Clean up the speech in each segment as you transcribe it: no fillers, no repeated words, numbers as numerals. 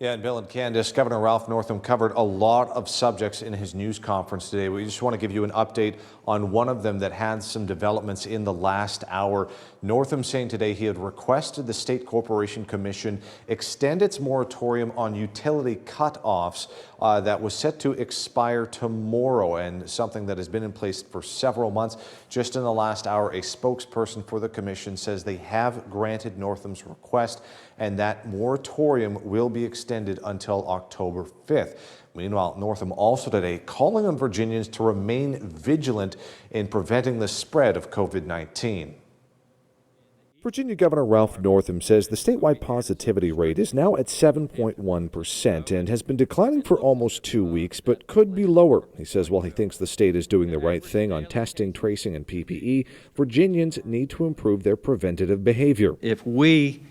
Yeah, and Bill and Candace, Governor Ralph Northam covered a lot of subjects in his news conference today. We just want to give you an update on one of them that had some developments in the last hour. Northam saying today he had requested the State Corporation Commission extend its moratorium on utility cutoffs that was set to expire tomorrow, and something that has been in place for several months. Just in the last hour, a spokesperson for the commission says they have granted Northam's request and that moratorium will be extended until October 5th. Meanwhile, Northam also today calling on Virginians to remain vigilant in preventing the spread of COVID-19. Virginia Governor Ralph Northam says the statewide positivity rate is now at 7.1% and has been declining for almost 2 weeks, but could be lower. He says while he thinks the state is doing the right thing on testing, tracing, and PPE, Virginians need to improve their preventative behavior. If we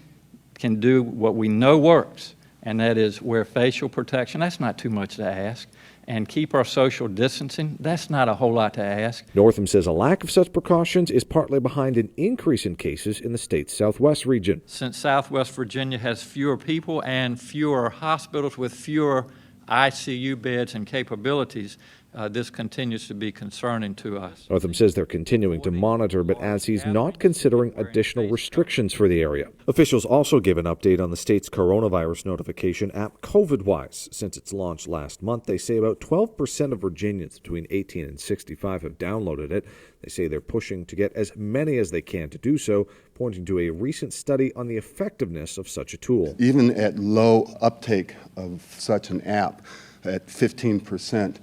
can do what we know works, and that is wear facial protection, that's not too much to ask, and keep our social distancing, that's not a whole lot to ask. Northam says a lack of such precautions is partly behind an increase in cases in the state's southwest region. Since Southwest Virginia has fewer people and fewer hospitals with fewer ICU beds and capabilities, this continues to be concerning to us. Northam says they're continuing to monitor, but as he's not considering additional restrictions for the area. Officials also give an update on the state's coronavirus notification app, COVIDWISE. Since its launch last month, they say about 12% of Virginians between 18 and 65 have downloaded it. They say they're pushing to get as many as they can to do so, pointing to a recent study on the effectiveness of such a tool. Even at low uptake of such an app, at 15%,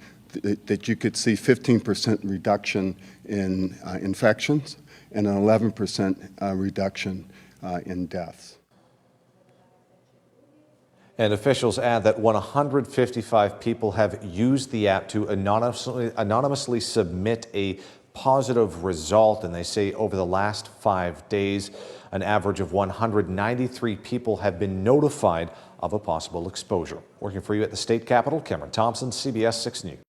that you could see 15% reduction in infections and an 11% reduction in deaths. And officials add that 155 people have used the app to anonymously submit a positive result, and they say over the last 5 days, an average of 193 people have been notified of a possible exposure. Working for you at the state capitol, Cameron Thompson, CBS 6 News.